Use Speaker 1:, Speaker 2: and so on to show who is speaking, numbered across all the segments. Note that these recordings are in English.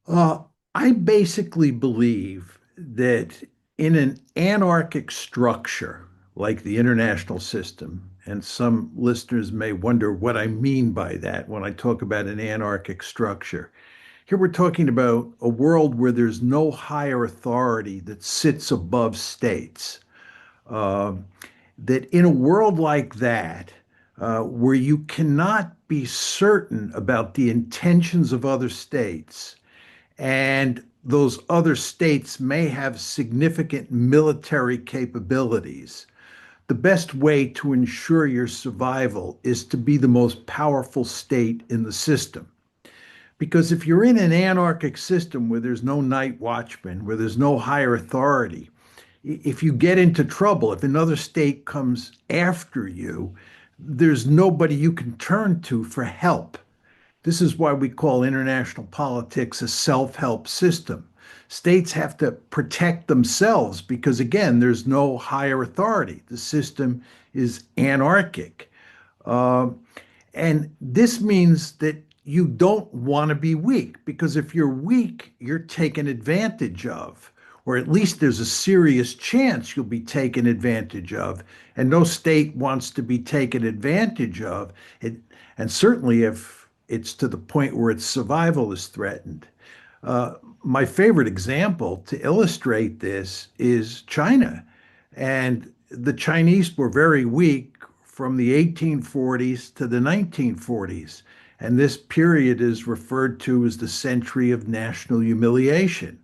Speaker 1: Uh, I basically believe that in an anarchic structure like the international system, and some listeners may wonder what I mean by that when I talk about an anarchic structure. Here we're talking about a world where there's no higher authority that sits above states. Uh, that in a world like that, where you cannot be certain about the intentions of other states, and those other states may have significant military capabilities. The best way to ensure your survival is to be the most powerful state in the system. Because if you're in an anarchic system where there's no night watchman, where there's no higher authority, if you get into trouble, if another state comes after you, there's nobody you can turn to for help. This is why we call international politics a self-help system. States have to protect themselves because, again, there's no higher authority. The system is anarchic. Uh, and this means that you don't want to be weak because if you're weak, you're taken advantage of, or at least there's a serious chance you'll be taken advantage of. And no state wants to be taken advantage of. It, and certainly if it's to the point where its survival is threatened. Uh, my favorite example to illustrate this is China. And the Chinese were very weak from the 1840s to the 1940s. And this period is referred to as the century of national humiliation.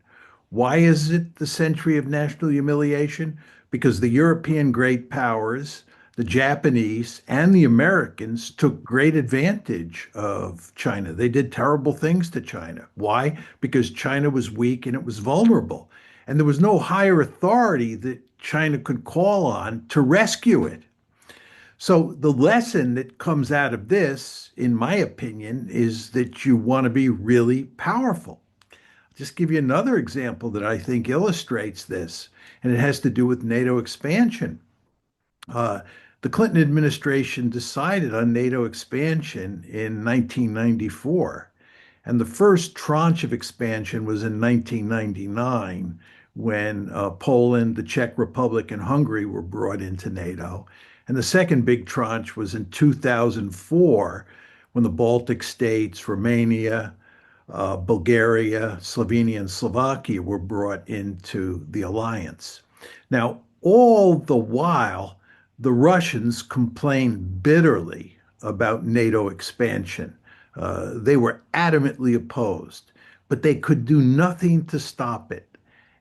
Speaker 1: Why is it the century of national humiliation? Because the European great powers, the Japanese, and the Americans took great advantage of China. They did terrible things to China. Why? Because China was weak and it was vulnerable. And there was no higher authority that China could call on to rescue it. So the lesson that comes out of this, in my opinion, is that you want to be really powerful. Just give you another example that I think illustrates this, and it has to do with NATO expansion. Uh, the Clinton administration decided on NATO expansion in 1994, and the first tranche of expansion was in 1999 when Poland, the Czech Republic, and Hungary were brought into NATO. And the second big tranche was in 2004 when the Baltic states, Romania, Bulgaria, Slovenia, and Slovakia were brought into the alliance. Now, all the while, the Russians complained bitterly about NATO expansion. They were adamantly opposed, but they could do nothing to stop it.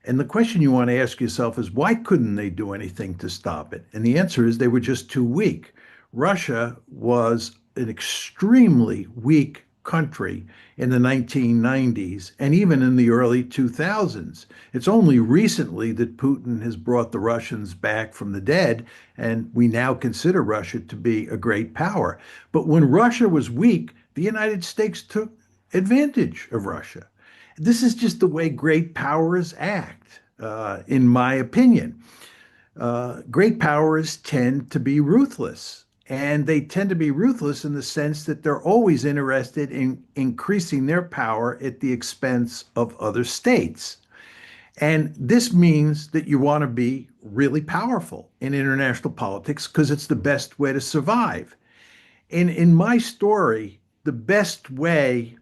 Speaker 1: And the question you want to ask yourself is why couldn't they do anything to stop it? And the answer is they were just too weak. Russia was an extremely weak country in the 1990s and even in the early 2000s. It's only recently that Putin has brought the Russians back from the dead, and we now consider Russia to be a great power. But when Russia was weak, the United States took advantage of Russia. This is just the way great powers act, in my opinion. Great powers tend to be ruthless. And they tend to be ruthless in the sense that they're always interested in increasing their power at the expense of other states. And this means that you want to be really powerful in international politics because it's the best way to survive. In my story, the best way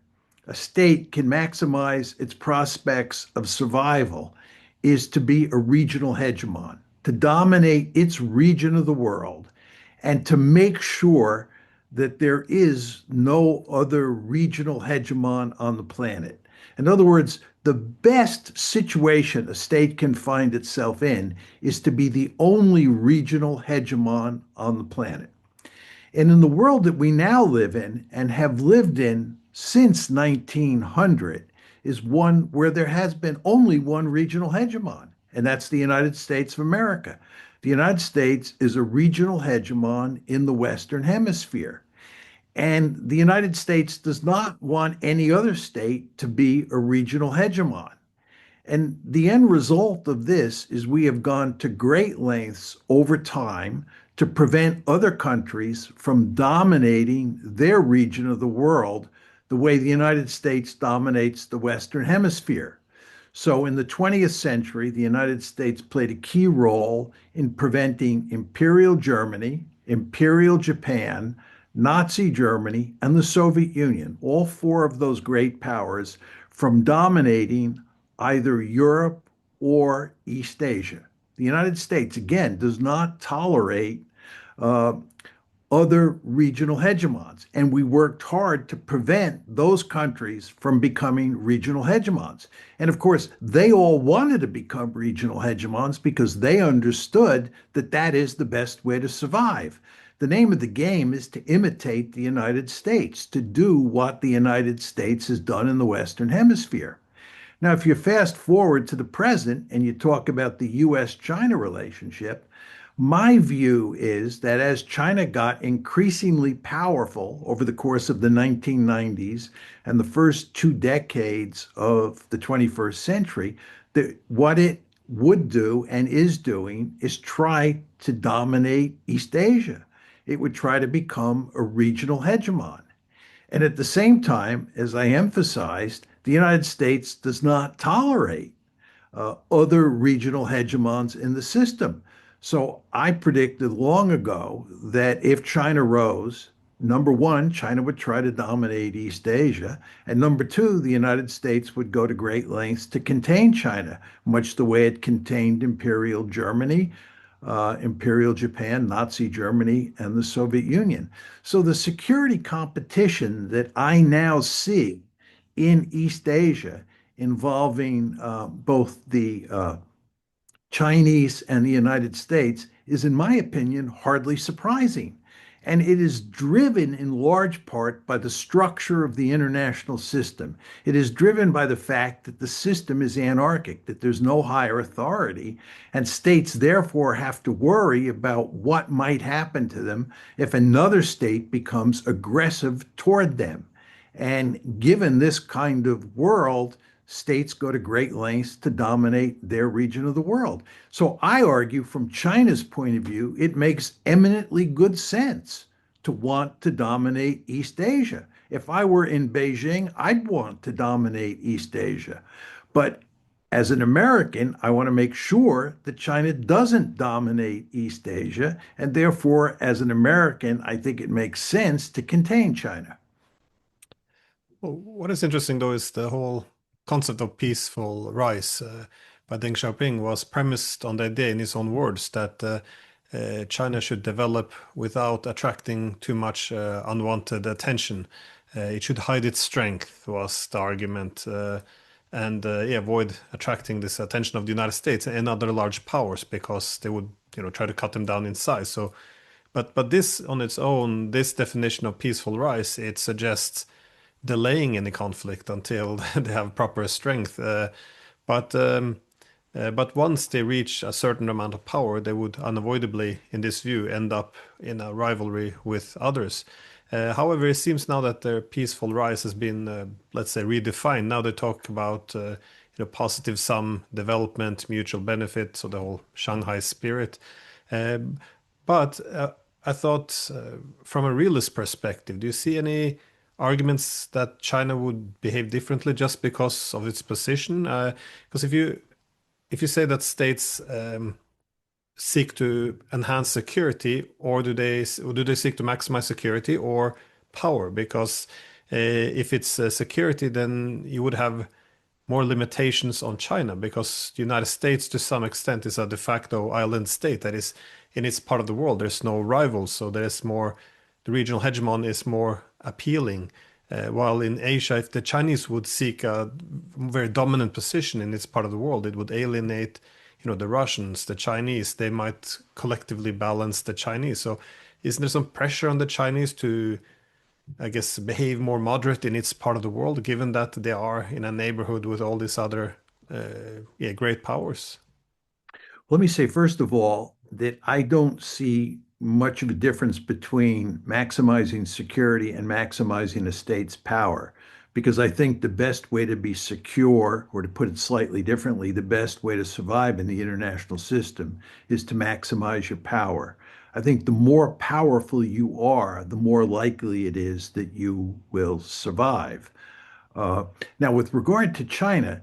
Speaker 1: a state can maximize its prospects of survival is to be a regional hegemon, to dominate its region of the world, and to make sure that there is no other regional hegemon on the planet. In other words, the best situation a state can find itself in is to be the only regional hegemon on the planet. And in the world that we now live in and have lived in since 1900 is one where there has been only one regional hegemon, and that's the United States of America. The United States is a regional hegemon in the Western Hemisphere. And the United States does not want any other state to be a regional hegemon. And the end result of this is we have gone to great lengths over time to prevent other countries from dominating their region of the world the way the United States dominates the Western Hemisphere. So in the 20th century, the United States played a key role in preventing Imperial Germany, Imperial Japan, Nazi Germany, and the Soviet Union, all four of those great powers, from dominating either Europe or East Asia. The United States, again, does not tolerate uh, other regional hegemons. And we worked hard to prevent those countries from becoming regional hegemons. And of course, they all wanted to become regional hegemons because they understood that that is the best way to survive. The name of the game is to imitate the United States, to do what the United States has done in the Western Hemisphere. Now, if you fast forward to the present and you talk about the US China relationship, my view is that as China got increasingly powerful over the course of the 1990s and the first 2 decades of the 21st century, that what it would do and is doing is try to dominate East Asia. It would try to become a regional hegemon. And at the same time, as I emphasized, the United States does not tolerate other regional hegemons in the system. So I predicted long ago that if China rose, number one, China would try to dominate East Asia. And number two, the United States would go to great lengths to contain China, much the way it contained Imperial Germany, Imperial Japan, Nazi Germany, and the Soviet Union. So the security competition that I now see in East Asia involving both the Chinese and the United States is, in my opinion, hardly surprising. And it is driven in large part by the structure of the international system. It is driven by the fact that the system is anarchic, that there's no higher authority, and states therefore have to worry about what might happen to them if another state becomes aggressive toward them. And given this kind of world, states go to great lengths to dominate their region of the world. So I argue from China's point of view, it makes eminently good sense to want to dominate East Asia. If I were in Beijing, I'd want to dominate East Asia. But as an American, I want to make sure that China doesn't dominate East Asia. And therefore, as an American, I think it makes sense to contain China.
Speaker 2: Well, what is interesting though is the whole concept of peaceful rise by Deng Xiaoping was premised on the idea, in his own words, that China should develop without attracting too much unwanted attention. It should hide its strength, was the argument, and yeah, avoid attracting this attention of the United States and other large powers because they would, try to cut them down in size. So, but this on its own, this definition of peaceful rise, it suggests delaying any conflict until they have proper strength. But but once they reach a certain amount of power, they would unavoidably, in this view, end up in a rivalry with others. However, it seems now that their peaceful rise has been, let's say, redefined. Now they talk about positive sum development, mutual benefit, so the whole Shanghai spirit. Um, but I thought, from a realist perspective, do you see any arguments that China would behave differently just because of its position? Because if you say that states seek to enhance security, or do they seek to maximize security or power? Because if it's security, then you would have more limitations on China, because the United States, to some extent, is a de facto island state that is in its part of the world. There's no rivals, so there's more. The regional hegemon is more appealing. While in Asia, if the Chinese would seek a very dominant position in its part of the world, it would alienate, the Russians, the Chinese. They might collectively balance the Chinese. So, isn't there some pressure on the Chinese to, I guess, behave more moderate in its part of the world, given that they are in a neighborhood with all these other, great powers?
Speaker 1: Let me say, first of all, that I don't see much of a difference between maximizing security and maximizing a state's power, because I think the best way to be secure, or to put it slightly differently, the best way to survive in the international system is to maximize your power. I think the more powerful you are, the more likely it is that you will survive. Uh, Now, with regard to China,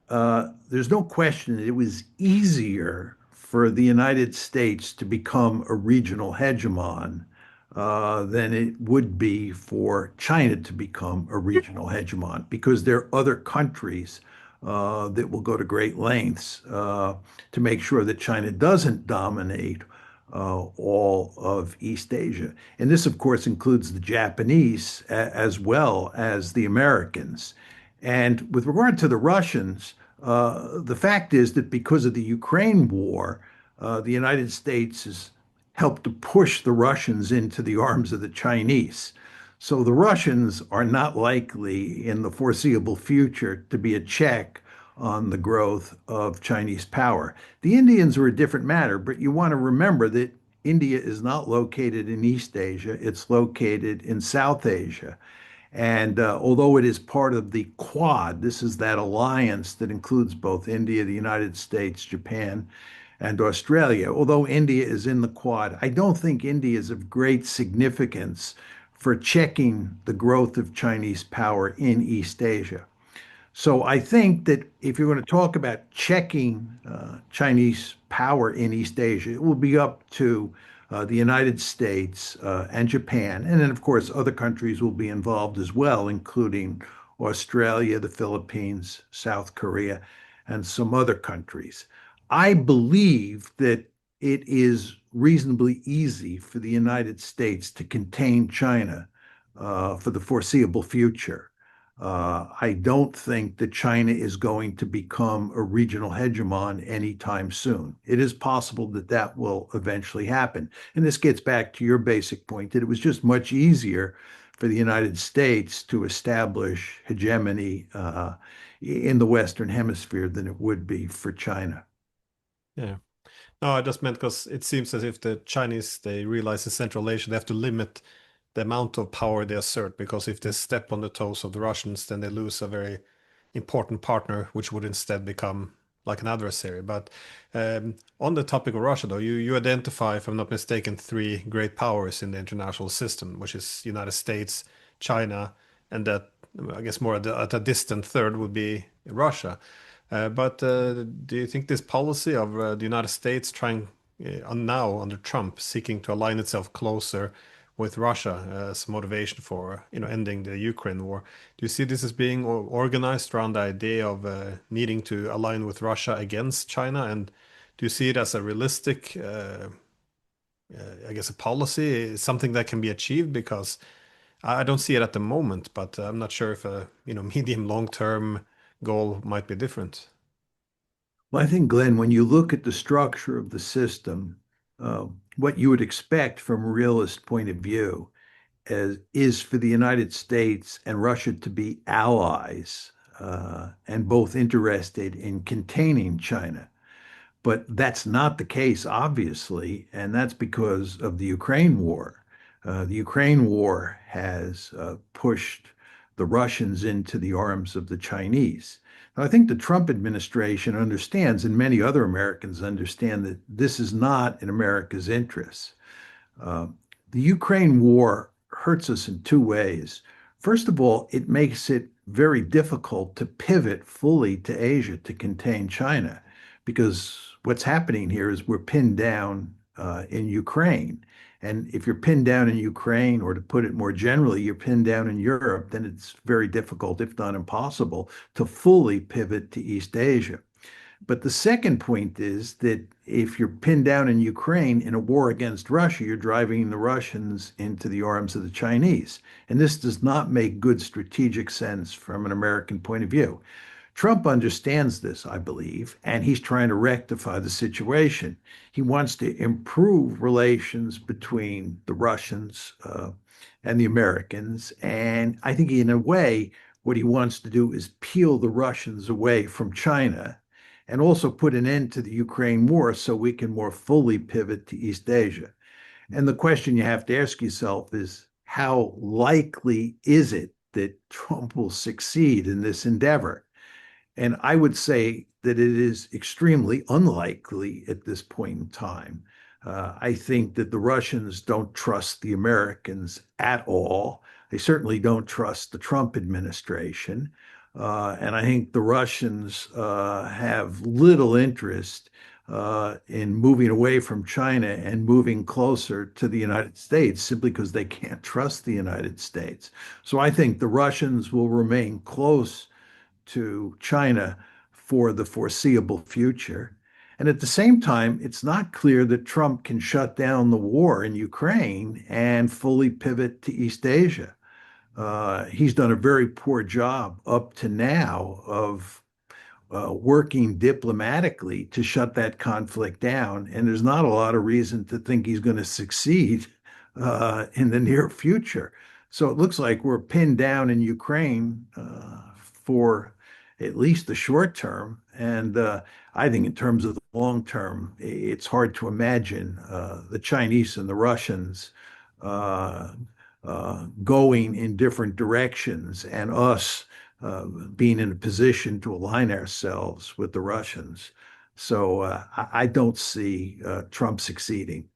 Speaker 1: there's no question that it was easier for the United States to become a regional hegemon than it would be for China to become a regional hegemon because there are other countries that will go to great lengths to make sure that China doesn't dominate all of East Asia. And this, of course, includes the Japanese as well as the Americans. And with regard to the Russians, the fact is that because of the Ukraine war, the United States has helped to push the Russians into the arms of the Chinese. So the Russians are not likely in the foreseeable future to be a check on the growth of Chinese power. The Indians are a different matter, but you want to remember that India is not located in East Asia, it's located in South Asia. And although it is part of the Quad, this is that alliance that includes both India, the United States, Japan, and Australia. Although India is in the Quad, I don't think India is of great significance for checking the growth of Chinese power in East Asia. So I think that if you're going to talk about checking Chinese power in East Asia, it will be up to the United States and Japan. And then, of course, other countries will be involved as well, including Australia, the Philippines, South Korea, and some other countries. I believe that it is reasonably easy for the United States to contain China for the foreseeable future. I don't think that China is going to become a regional hegemon anytime soon. It is possible that that will eventually happen. And this gets back to your basic point that it was just much easier for the United States to establish hegemony in the Western Hemisphere than it would be for China.
Speaker 2: Yeah. No, I just meant because it seems as if the Chinese, they realize in Central Asia, they have to limit the amount of power they assert, because if they step on the toes of the Russians, then they lose a very important partner, which would instead become like an adversary. But on the topic of Russia, though, you identify, if I'm not mistaken, three great powers in the international system, which is United States, China, and that I guess more at a distant third would be Russia. But do you think this policy of the United States trying now under Trump seeking to align itself closer with Russia as motivation for ending the Ukraine war, do you see this as being organized around the idea of needing to align with Russia against China? And do you see it as a realistic, I guess, a policy, something that can be achieved? Because I don't see it at the moment, but I'm not sure if a medium long term goal might be different.
Speaker 1: Well, I think, Glenn, when you look at the structure of the system, uh, what you would expect from a realist point of view is for the United States and Russia to be allies and both interested in containing China. But that's not the case, obviously, and that's because of the Ukraine war. The Ukraine war has pushed the Russians into the arms of the Chinese. Now, I think the Trump administration understands, and many other Americans understand, that this is not in America's interests. Uh, the Ukraine war hurts us in two ways. First of all, it makes it very difficult to pivot fully to Asia to contain China, because what's happening here is we're pinned down in Ukraine. And if you're pinned down in Ukraine, or to put it more generally, you're pinned down in Europe, then it's very difficult, if not impossible, to fully pivot to East Asia. But the second point is that if you're pinned down in Ukraine in a war against Russia, you're driving the Russians into the arms of the Chinese. And this does not make good strategic sense from an American point of view. Trump understands this, I believe, and he's trying to rectify the situation. He wants to improve relations between the Russians and the Americans. And I think, in a way, what he wants to do is peel the Russians away from China and also put an end to the Ukraine war so we can more fully pivot to East Asia. And the question you have to ask yourself is, how likely is it that Trump will succeed in this endeavor? And I would say that it is extremely unlikely at this point in time. I think that the Russians don't trust the Americans at all. They certainly don't trust the Trump administration. And I think the Russians have little interest in moving away from China and moving closer to the United States simply because they can't trust the United States. So I think the Russians will remain close to China for the foreseeable future. And at the same time, it's not clear that Trump can shut down the war in Ukraine and fully pivot to East Asia. He's done a very poor job up to now of working diplomatically to shut that conflict down. And there's not a lot of reason to think he's going to succeed in the near future. So it looks like we're pinned down in Ukraine for at least the short term. And I think in terms of the long term, it's hard to imagine the Chinese and the Russians going in different directions and us being in a position to align ourselves with the Russians. So I don't see Trump succeeding.